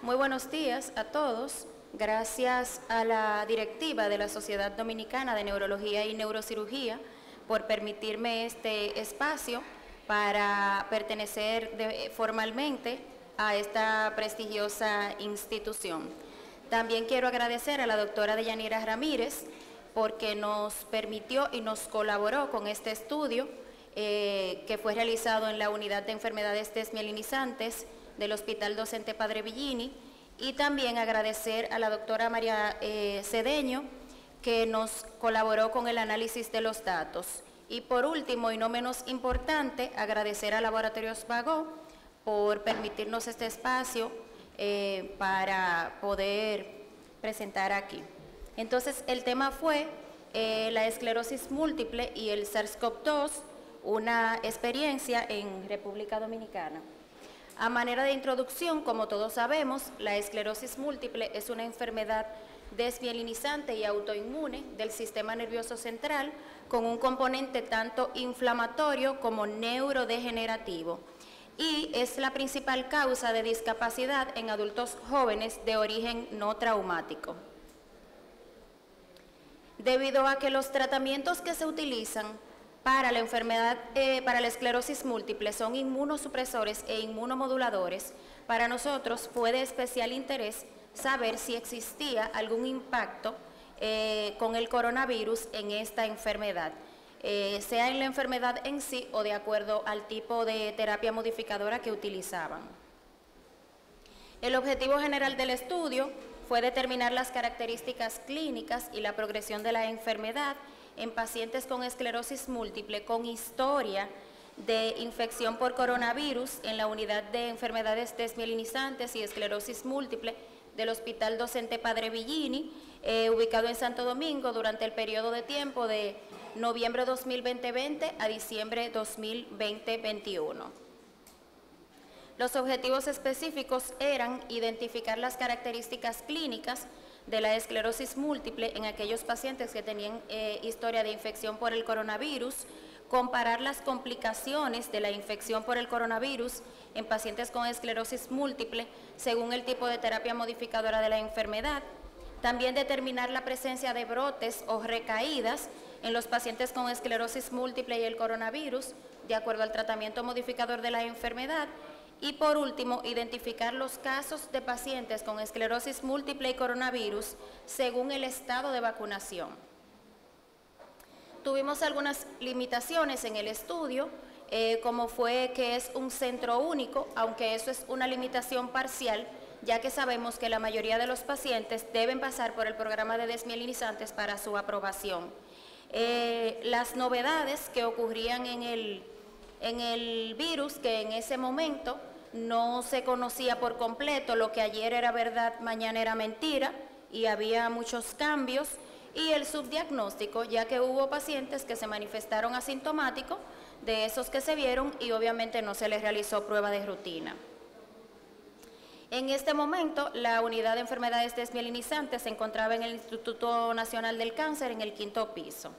Muy buenos días a todos. Gracias a la directiva de la Sociedad Dominicana de Neurología y Neurocirugía por permitirme este espacio para pertenecer formalmente a esta prestigiosa institución. También quiero agradecer a la doctora Deyanira Ramírez porque nos permitió y nos colaboró con este estudio que fue realizado en la Unidad de Enfermedades Desmielinizantes del Hospital Docente Padre Villini, y también agradecer a la doctora María Cedeño, que nos colaboró con el análisis de los datos. Y por último, y no menos importante, agradecer a Laboratorios Vago por permitirnos este espacio para poder presentar aquí. Entonces, el tema fue la esclerosis múltiple y el SARS-CoV-2, una experiencia en República Dominicana. A manera de introducción, como todos sabemos, la esclerosis múltiple es una enfermedad desmielinizante y autoinmune del sistema nervioso central con un componente tanto inflamatorio como neurodegenerativo, y es la principal causa de discapacidad en adultos jóvenes de origen no traumático. Debido a que los tratamientos que se utilizan para la enfermedad, para la esclerosis múltiple son inmunosupresores e inmunomoduladores, para nosotros fue de especial interés saber si existía algún impacto con el coronavirus en esta enfermedad, sea en la enfermedad en sí o de acuerdo al tipo de terapia modificadora que utilizaban. El objetivo general del estudio fue determinar las características clínicas y la progresión de la enfermedad en pacientes con esclerosis múltiple con historia de infección por coronavirus en la Unidad de Enfermedades Desmielinizantes y Esclerosis Múltiple del Hospital Docente Padre Villini, ubicado en Santo Domingo, durante el periodo de tiempo de noviembre 2020 a diciembre 2021. Los objetivos específicos eran identificar las características clínicas de la esclerosis múltiple en aquellos pacientes que tenían historia de infección por el coronavirus, comparar las complicaciones de la infección por el coronavirus en pacientes con esclerosis múltiple según el tipo de terapia modificadora de la enfermedad, también determinar la presencia de brotes o recaídas en los pacientes con esclerosis múltiple y el coronavirus de acuerdo al tratamiento modificador de la enfermedad, y por último, identificar los casos de pacientes con esclerosis múltiple y coronavirus según el estado de vacunación. Tuvimos algunas limitaciones en el estudio, como fue que es un centro único, aunque eso es una limitación parcial, ya que sabemos que la mayoría de los pacientes deben pasar por el programa de desmielinizantes para su aprobación. Las novedades que ocurrían en el virus, que en ese momento no se conocía por completo, lo que ayer era verdad, mañana era mentira, y había muchos cambios, y el subdiagnóstico, ya que hubo pacientes que se manifestaron asintomáticos de esos que se vieron y obviamente no se les realizó prueba de rutina. En este momento, la unidad de enfermedades desmielinizantes se encontraba en el Instituto Nacional del Cáncer en el 5º piso.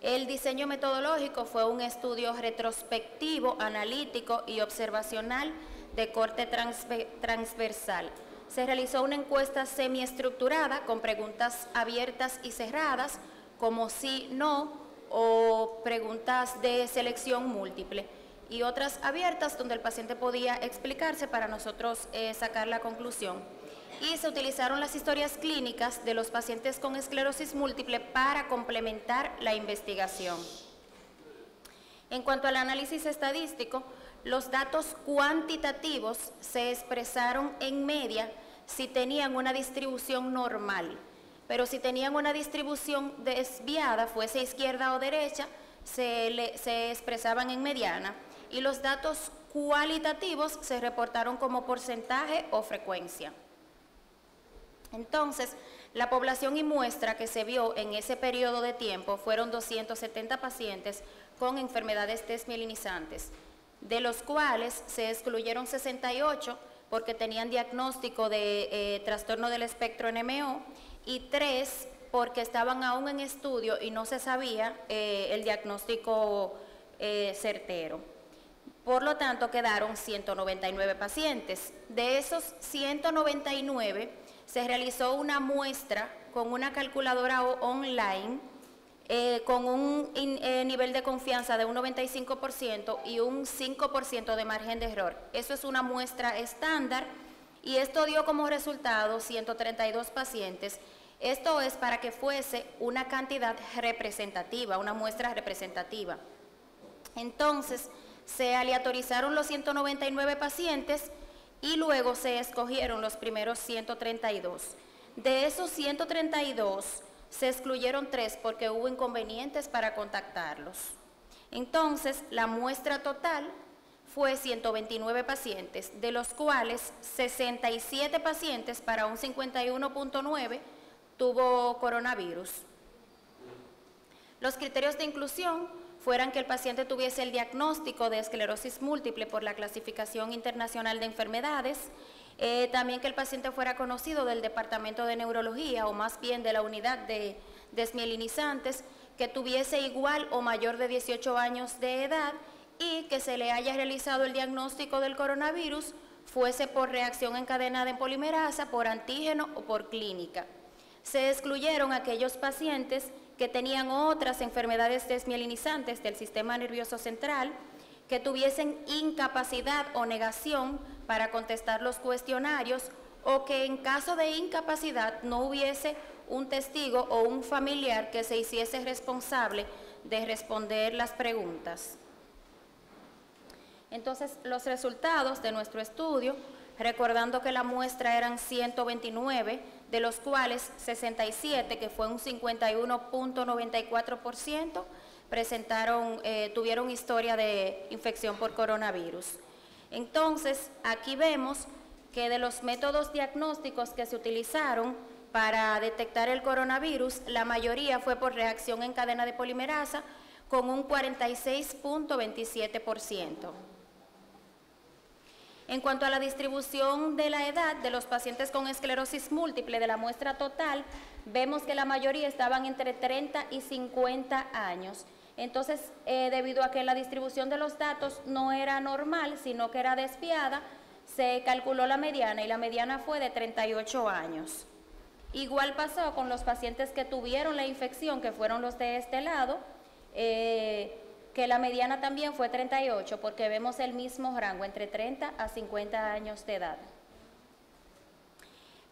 El diseño metodológico fue un estudio retrospectivo, analítico y observacional de corte transversal. Se realizó una encuesta semiestructurada con preguntas abiertas y cerradas, como sí, no, o preguntas de selección múltiple, y otras abiertas donde el paciente podía explicarse para nosotros sacar la conclusión. Y se utilizaron las historias clínicas de los pacientes con esclerosis múltiple para complementar la investigación. En cuanto al análisis estadístico, los datos cuantitativos se expresaron en media si tenían una distribución normal, pero si tenían una distribución desviada, fuese izquierda o derecha, se expresaban en mediana, y los datos cualitativos se reportaron como porcentaje o frecuencia. Entonces, la población y muestra que se vio en ese periodo de tiempo fueron 270 pacientes con enfermedades desmielinizantes, de los cuales se excluyeron 68 porque tenían diagnóstico de trastorno del espectro NMO, y 3 porque estaban aún en estudio y no se sabía el diagnóstico certero. Por lo tanto, quedaron 199 pacientes. De esos 199, se realizó una muestra con una calculadora online con un nivel de confianza de un 95% y un 5% de margen de error. Eso es una muestra estándar y esto dio como resultado 132 pacientes. Esto es para que fuese una cantidad representativa, una muestra representativa. Entonces, se aleatorizaron los 199 pacientes y luego se escogieron los primeros 132. De esos 132, se excluyeron 3 porque hubo inconvenientes para contactarlos. Entonces, la muestra total fue 129 pacientes, de los cuales 67 pacientes, para un 51.9%, tuvo coronavirus. Los criterios de inclusión fueran que el paciente tuviese el diagnóstico de esclerosis múltiple por la Clasificación Internacional de Enfermedades, también que el paciente fuera conocido del Departamento de Neurología o más bien de la unidad de desmielinizantes, que tuviese igual o mayor de 18 años de edad y que se le haya realizado el diagnóstico del coronavirus, fuese por reacción en cadena de polimerasa, por antígeno o por clínica. Se excluyeron aquellos pacientes que tenían otras enfermedades desmielinizantes del sistema nervioso central, que tuviesen incapacidad o negación para contestar los cuestionarios o que en caso de incapacidad no hubiese un testigo o un familiar que se hiciese responsable de responder las preguntas. Entonces, los resultados de nuestro estudio, recordando que la muestra eran 129, de los cuales 67, que fue un 51.94%, tuvieron historia de infección por coronavirus. Entonces, aquí vemos que de los métodos diagnósticos que se utilizaron para detectar el coronavirus, la mayoría fue por reacción en cadena de polimerasa, con un 46.27%. En cuanto a la distribución de la edad de los pacientes con esclerosis múltiple de la muestra total, vemos que la mayoría estaban entre 30 y 50 años. Entonces, debido a que la distribución de los datos no era normal, sino que era desviada, se calculó la mediana y la mediana fue de 38 años. Igual pasó con los pacientes que tuvieron la infección, que fueron los de este lado, que la mediana también fue 38, porque vemos el mismo rango, entre 30 a 50 años de edad.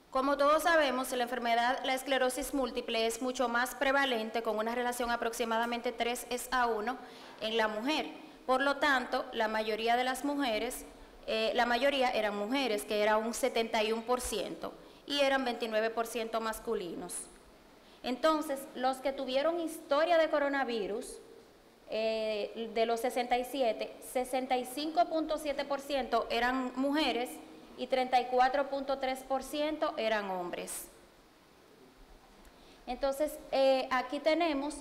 Como todos sabemos, la esclerosis múltiple es mucho más prevalente, con una relación aproximadamente 3:1 en la mujer. Por lo tanto, la mayoría de las mujeres, eran mujeres, que era un 71%, y eran 29% masculinos. Entonces, los que tuvieron historia de coronavirus, de los 67, 65.7% eran mujeres y 34.3% eran hombres. Entonces, aquí tenemos,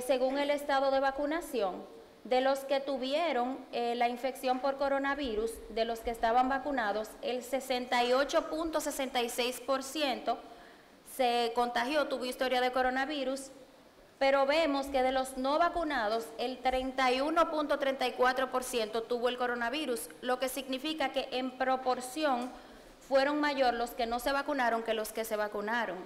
según el estado de vacunación, de los que tuvieron la infección por coronavirus, de los que estaban vacunados, el 68.66% se contagió, tuvo historia de coronavirus, pero vemos que de los no vacunados, el 31.34% tuvo el coronavirus, lo que significa que en proporción fueron mayor los que no se vacunaron que los que se vacunaron.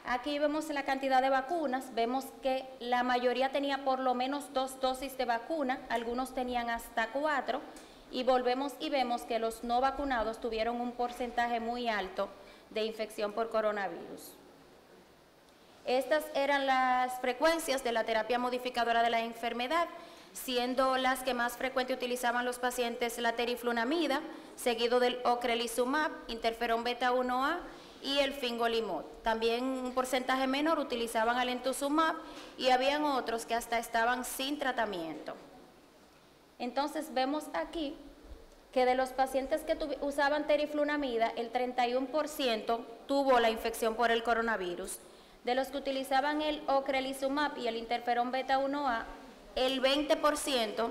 Aquí vemos la cantidad de vacunas, vemos que la mayoría tenía por lo menos 2 dosis de vacuna, algunos tenían hasta 4, y volvemos y vemos que los no vacunados tuvieron un porcentaje muy alto de infección por coronavirus. Estas eran las frecuencias de la terapia modificadora de la enfermedad, siendo las que más frecuente utilizaban los pacientes la teriflunomida, seguido del ocrelizumab, interferón beta-1A y el fingolimod. También un porcentaje menor utilizaban alemtuzumab y habían otros que hasta estaban sin tratamiento. Entonces vemos aquí que de los pacientes que usaban teriflunomida, el 31% tuvo la infección por el coronavirus. De los que utilizaban el ocrelizumab y el interferón beta-1A, el 20%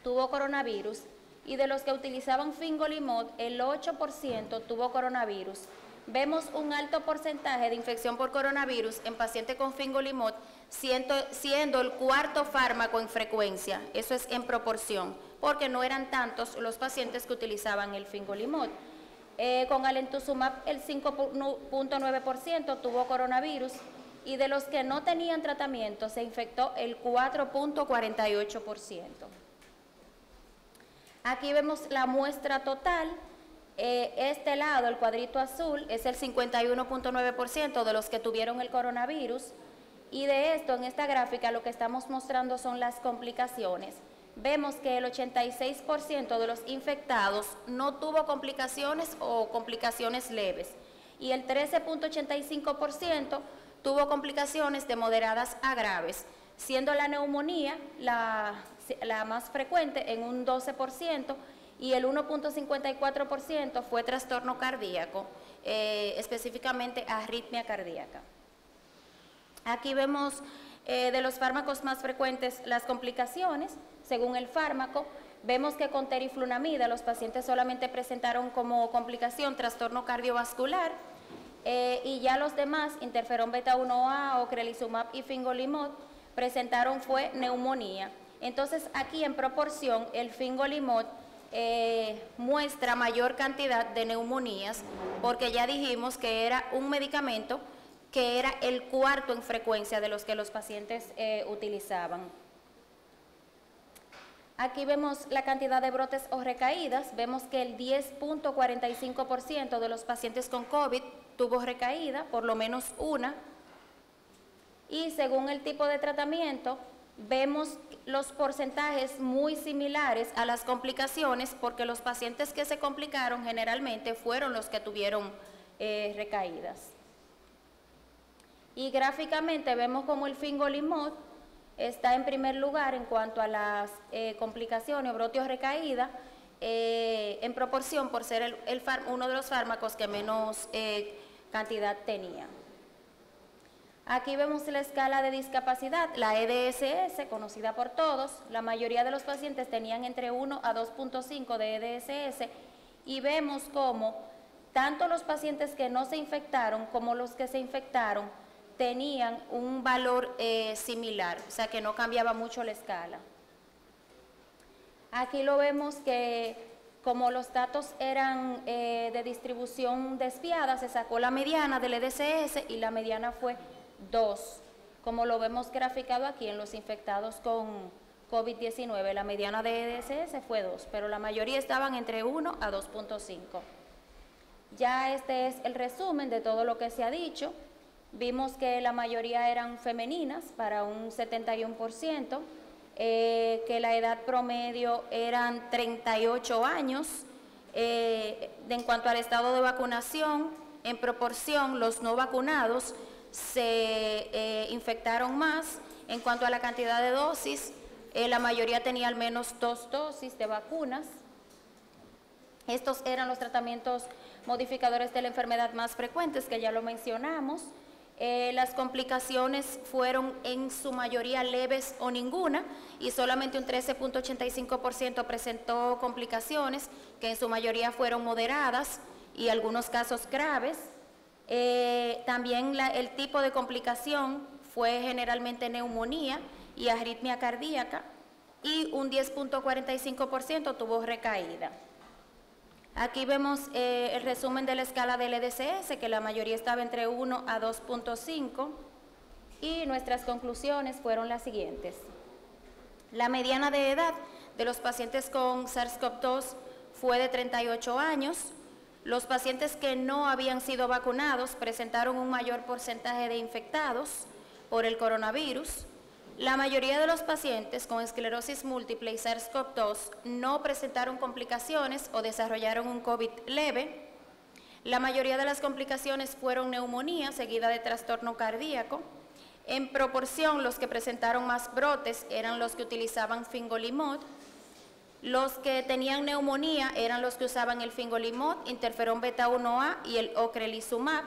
tuvo coronavirus, y de los que utilizaban fingolimod, el 8% tuvo coronavirus. Vemos un alto porcentaje de infección por coronavirus en pacientes con fingolimod, siendo el cuarto fármaco en frecuencia. Eso es en proporción, porque no eran tantos los pacientes que utilizaban el fingolimod. Con alemtuzumab el 5.9% tuvo coronavirus y de los que no tenían tratamiento se infectó el 4.48%. Aquí vemos la muestra total. Este lado, el cuadrito azul, es el 51.9% de los que tuvieron el coronavirus, y de esto, en esta gráfica, lo que estamos mostrando son las complicaciones. Vemos que el 86% de los infectados no tuvo complicaciones o complicaciones leves, y el 13.85% tuvo complicaciones de moderadas a graves, siendo la neumonía la más frecuente en un 12%, y el 1.54% fue trastorno cardíaco, específicamente arritmia cardíaca. Aquí vemos de los fármacos más frecuentes las complicaciones, según el fármaco. Vemos que con teriflunomida los pacientes solamente presentaron como complicación trastorno cardiovascular, y ya los demás, interferón beta 1A, ocrelizumab y fingolimod, presentaron fue neumonía. Entonces aquí en proporción el fingolimod muestra mayor cantidad de neumonías, porque ya dijimos que era un medicamento que era el cuarto en frecuencia de los que los pacientes utilizaban. Aquí vemos la cantidad de brotes o recaídas. Vemos que el 10.45% de los pacientes con COVID tuvo recaída, por lo menos una. Y según el tipo de tratamiento, vemos los porcentajes muy similares a las complicaciones, porque los pacientes que se complicaron generalmente fueron los que tuvieron recaídas. Y gráficamente vemos como el fingolimod está en primer lugar en cuanto a las complicaciones o brote o recaída, en proporción por ser uno de los fármacos que menos cantidad tenía. Aquí vemos la escala de discapacidad, la EDSS, conocida por todos. La mayoría de los pacientes tenían entre 1 a 2.5 de EDSS, y vemos como tanto los pacientes que no se infectaron como los que se infectaron tenían un valor similar, o sea que no cambiaba mucho la escala. Aquí lo vemos que como los datos eran de distribución despiadada, se sacó la mediana del EDSS y la mediana fue 2, como lo vemos graficado aquí en los infectados con COVID-19. La mediana de EDSS fue 2, pero la mayoría estaban entre 1 a 2.5. Ya este es el resumen de todo lo que se ha dicho. Vimos que la mayoría eran femeninas, para un 71%, que la edad promedio eran 38 años. En cuanto al estado de vacunación, en proporción los no vacunados se infectaron más. En cuanto a la cantidad de dosis, la mayoría tenía al menos 2 dosis de vacunas. Estos eran los tratamientos modificadores de la enfermedad más frecuentes, que ya lo mencionamos. Las complicaciones fueron en su mayoría leves o ninguna, y solamente un 13.85% presentó complicaciones, que en su mayoría fueron moderadas y algunos casos graves. También el tipo de complicación fue generalmente neumonía y arritmia cardíaca, y un 10.45% tuvo recaída. Aquí vemos el resumen de la escala del EDSS, que la mayoría estaba entre 1 a 2.5, y nuestras conclusiones fueron las siguientes. La mediana de edad de los pacientes con SARS-CoV-2 fue de 38 años. Los pacientes que no habían sido vacunados presentaron un mayor porcentaje de infectados por el coronavirus. La mayoría de los pacientes con esclerosis múltiple y SARS-CoV-2 no presentaron complicaciones o desarrollaron un COVID leve. La mayoría de las complicaciones fueron neumonía seguida de trastorno cardíaco. En proporción, los que presentaron más brotes eran los que utilizaban fingolimod. Los que tenían neumonía eran los que usaban el fingolimod, interferón beta 1A y el ocrelizumab.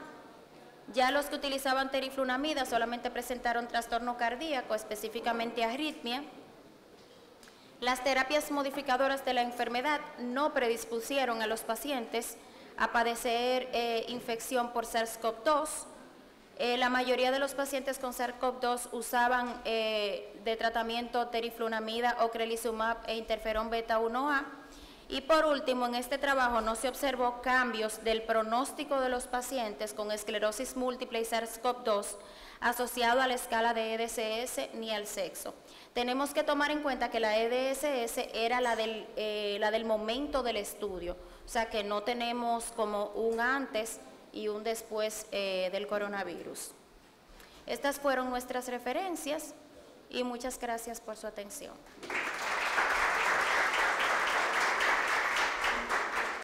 Ya los que utilizaban teriflunomida solamente presentaron trastorno cardíaco, específicamente arritmia. Las terapias modificadoras de la enfermedad no predispusieron a los pacientes a padecer infección por SARS-CoV-2. La mayoría de los pacientes con SARS-CoV-2 usaban de tratamiento teriflunomida, ocrelizumab e interferón beta-1A. Y por último, en este trabajo no se observó cambios del pronóstico de los pacientes con esclerosis múltiple y SARS-CoV-2 asociado a la escala de EDSS ni al sexo. Tenemos que tomar en cuenta que la EDSS era la del momento del estudio, o sea que no tenemos como un antes y un después del coronavirus. Estas fueron nuestras referencias y muchas gracias por su atención.